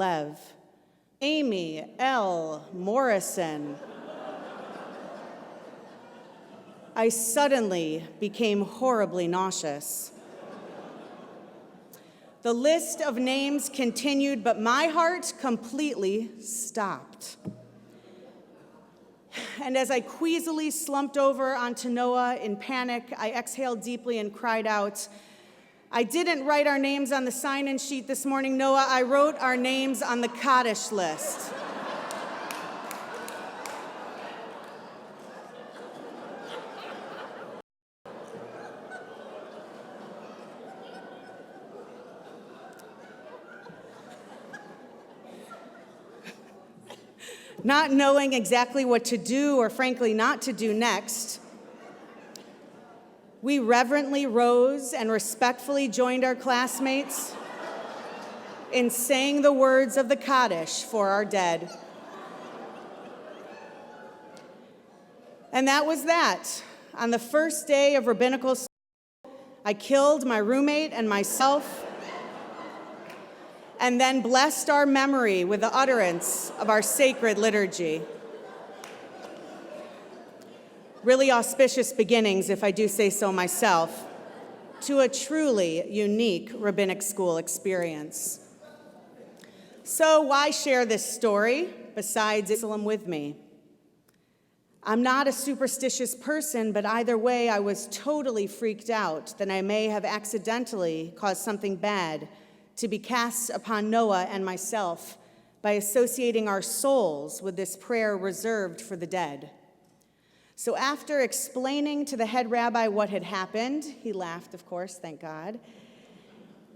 Lev. Amy L. Morrison. I suddenly became horribly nauseous. The list of names continued, but my heart completely stopped. And as I queasily slumped over onto Noah in panic, I exhaled deeply and cried out, "I didn't write our names on the sign-in sheet this morning, Noah. I wrote our names on the Kaddish list." Not knowing exactly what to do or frankly not to do next, we reverently rose and respectfully joined our classmates in saying the words of the Kaddish for our dead. And that was that. On the first day of rabbinical school, I killed my roommate and myself, and then blessed our memory with the utterance of our sacred liturgy. Really auspicious beginnings, if I do say so myself, to a truly unique rabbinic school experience. So why share this story besides Jerusalem with me? I'm not a superstitious person, but either way, I was totally freaked out that I may have accidentally caused something bad to be cast upon Noah and myself by associating our souls with this prayer reserved for the dead. So after explaining to the head rabbi what had happened, he laughed, of course, thank God,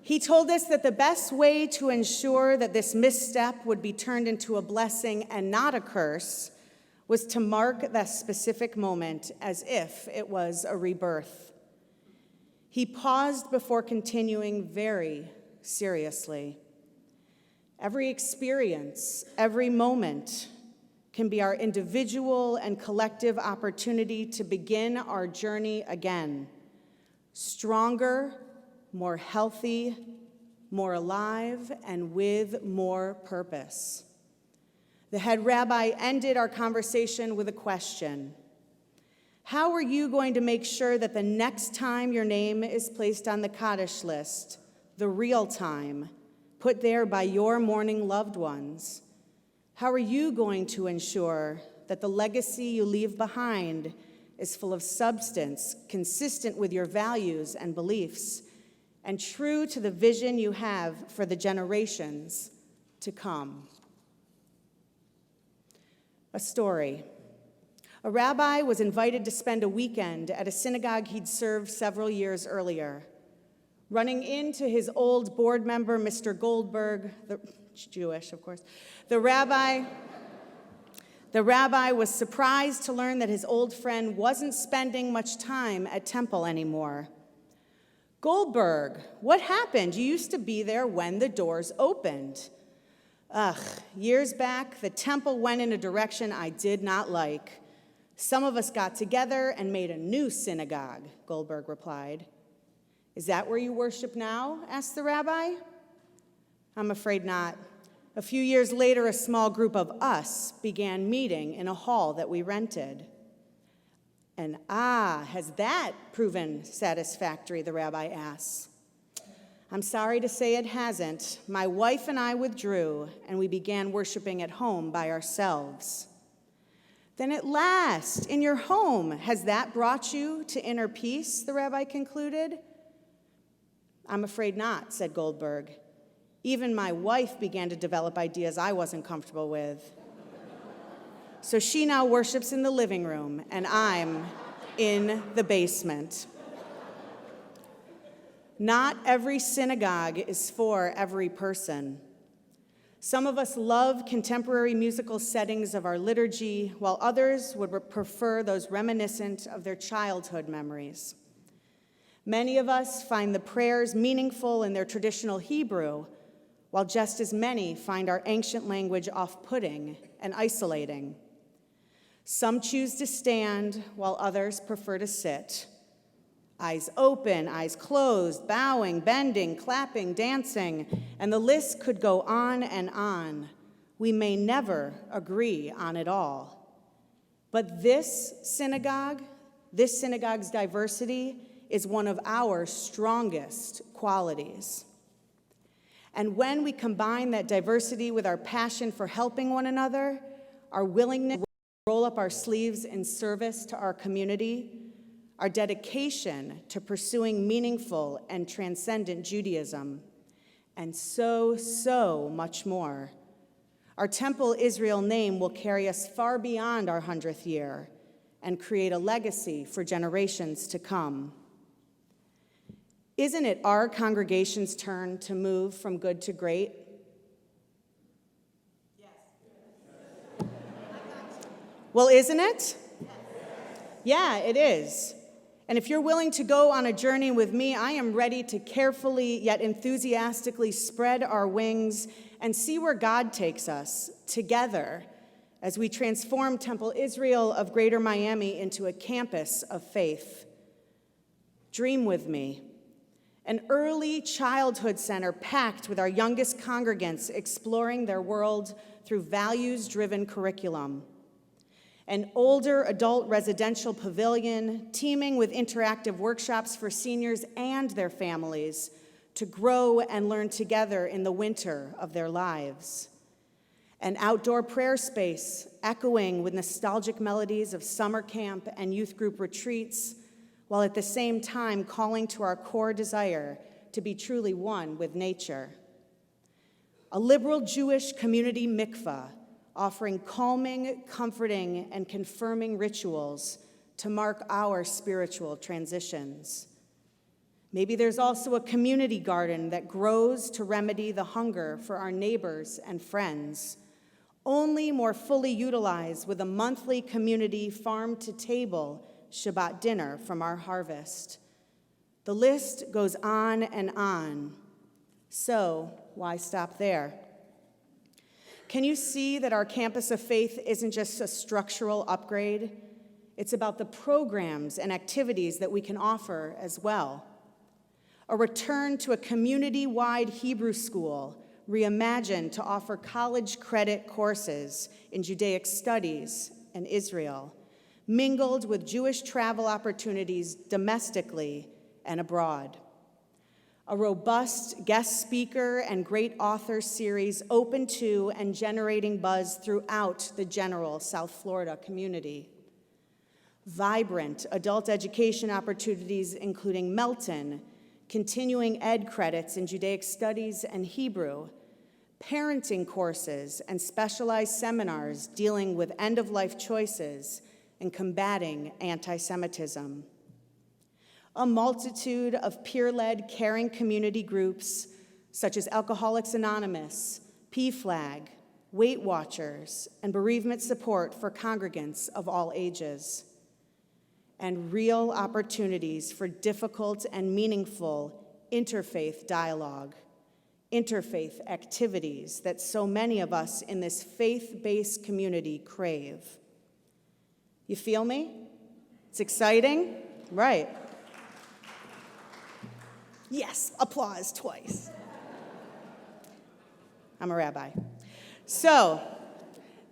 he told us that the best way to ensure that this misstep would be turned into a blessing and not a curse was to mark that specific moment as if it was a rebirth. He paused before continuing very seriously. Every experience, every moment can be our individual and collective opportunity to begin our journey again, stronger, more healthy, more alive, and with more purpose. The head rabbi ended our conversation with a question. How are you going to make sure that the next time your name is placed on the Kaddish list, the real time, put there by your mourning loved ones, how are you going to ensure that the legacy you leave behind is full of substance, consistent with your values and beliefs, and true to the vision you have for the generations to come? A story. A rabbi was invited to spend a weekend at a synagogue he'd served several years earlier. Running into his old board member, Mr. Goldberg, Jewish, of course, the rabbi was surprised to learn that his old friend wasn't spending much time at temple anymore. "Goldberg, what happened? You used to be there when the doors opened." Years back, the temple went in a direction I did not like. Some of us got together and made a new synagogue, Goldberg replied. "Is that where you worship now?" asked the rabbi. "I'm afraid not. A few years later, a small group of us began meeting in a hall that we rented." And has that proven satisfactory, the rabbi asks. "I'm sorry to say it hasn't. My wife and I withdrew, and we began worshiping at home by ourselves." "Then at last, in your home, has that brought you to inner peace?" the rabbi concluded. "I'm afraid not," said Goldberg. "Even my wife began to develop ideas I wasn't comfortable with. So she now worships in the living room, and I'm in the basement." Not every synagogue is for every person. Some of us love contemporary musical settings of our liturgy, while others would prefer those reminiscent of their childhood memories. Many of us find the prayers meaningful in their traditional Hebrew, while just as many find our ancient language off-putting and isolating. Some choose to stand, while others prefer to sit. Eyes open, eyes closed, bowing, bending, clapping, dancing, and the list could go on and on. We may never agree on it all. But this synagogue's diversity is one of our strongest qualities. And when we combine that diversity with our passion for helping one another, our willingness to roll up our sleeves in service to our community, our dedication to pursuing meaningful and transcendent Judaism, and so much more, our Temple Israel name will carry us far beyond our 100th year and create a legacy for generations to come. Isn't it our congregation's turn to move from good to great? Yes. Well, isn't it? Yeah, it is. And if you're willing to go on a journey with me, I am ready to carefully yet enthusiastically spread our wings and see where God takes us together as we transform Temple Israel of Greater Miami into a campus of faith. Dream with me. An early childhood center packed with our youngest congregants exploring their world through values-driven curriculum. An older adult residential pavilion teeming with interactive workshops for seniors and their families to grow and learn together in the winter of their lives. An outdoor prayer space echoing with nostalgic melodies of summer camp and youth group retreats, while at the same time calling to our core desire to be truly one with nature. A liberal Jewish community mikvah offering calming, comforting, and confirming rituals to mark our spiritual transitions. Maybe there's also a community garden that grows to remedy the hunger for our neighbors and friends, only more fully utilized with a monthly community farm-to-table Shabbat dinner from our harvest. The list goes on and on. So why stop there? Can you see that our campus of faith isn't just a structural upgrade? It's about the programs and activities that we can offer as well. A return to a community-wide Hebrew school, reimagined to offer college credit courses in Judaic studies and Israel, mingled with Jewish travel opportunities domestically and abroad. A robust guest speaker and great author series open to and generating buzz throughout the general South Florida community. Vibrant adult education opportunities including Melton, continuing ed credits in Judaic studies and Hebrew, parenting courses and specialized seminars dealing with end-of-life choices and combating anti-Semitism. A multitude of peer-led caring community groups such as Alcoholics Anonymous, PFLAG, Weight Watchers, and bereavement support for congregants of all ages. And real opportunities for difficult and meaningful interfaith dialogue, interfaith activities that so many of us in this faith-based community crave. You feel me? It's exciting? Right. Yes, applause twice. I'm a rabbi. So,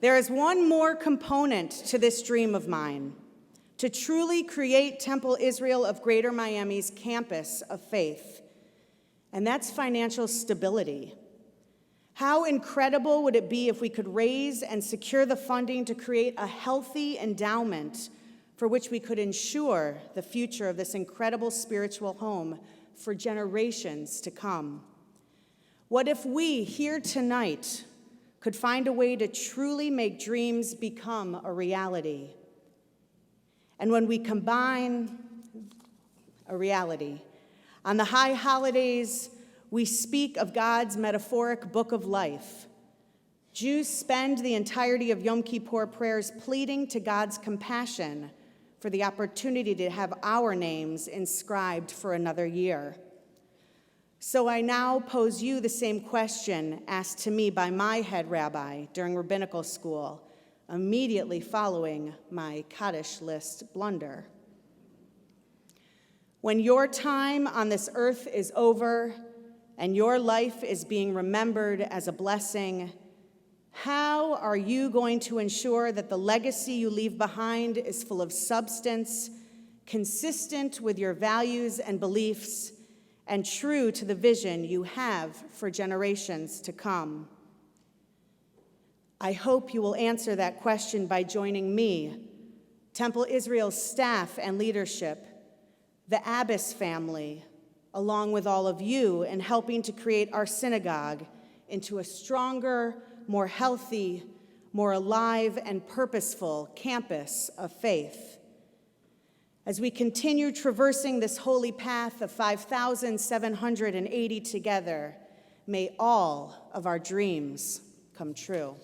there is one more component to this dream of mine, to truly create Temple Israel of Greater Miami's campus of faith, and that's financial stability. How incredible would it be if we could raise and secure the funding to create a healthy endowment for which we could ensure the future of this incredible spiritual home for generations to come? What if we here tonight could find a way to truly make dreams become a reality? And when we combine a reality, on the high holidays, we speak of God's metaphoric book of life. Jews spend the entirety of Yom Kippur prayers pleading to God's compassion for the opportunity to have our names inscribed for another year. So I now pose you the same question asked to me by my head rabbi during rabbinical school, immediately following my Kaddish list blunder. When your time on this earth is over and your life is being remembered as a blessing, how are you going to ensure that the legacy you leave behind is full of substance, consistent with your values and beliefs, and true to the vision you have for generations to come? I hope you will answer that question by joining me, Temple Israel's staff and leadership, the Abbas family, along with all of you, in helping to create our synagogue into a stronger, more healthy, more alive and purposeful campus of faith. As we continue traversing this holy path of 5,780 together, may all of our dreams come true.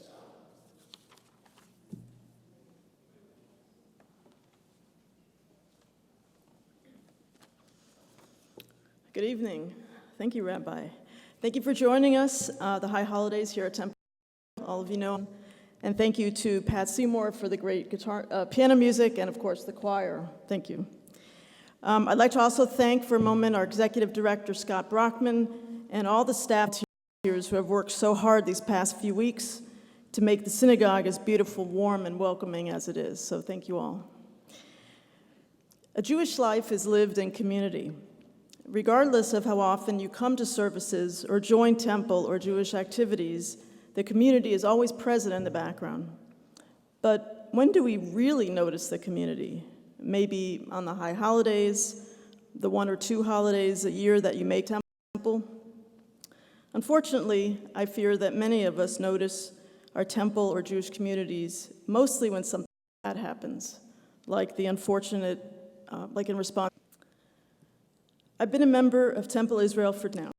Good evening. Thank you, Rabbi. Thank you for joining us, the high holidays here at Temple. All of you know. And thank you to Pat Seymour for the great piano music, and of course the choir. Thank you. I'd like to also thank for a moment our executive director, Scott Brockman, and all the staff here who have worked so hard these past few weeks to make the synagogue as beautiful, warm, and welcoming as it is. So thank you all. A Jewish life is lived in community. Regardless of how often you come to services or join temple or Jewish activities, the community is always present in the background. But when do we really notice the community? Maybe on the high holidays, the 1 or 2 holidays a year that you make temple? Unfortunately, I fear that many of us notice our temple or Jewish communities mostly when something bad happens, like the unfortunate, like in response. I've been a member of Temple Israel for now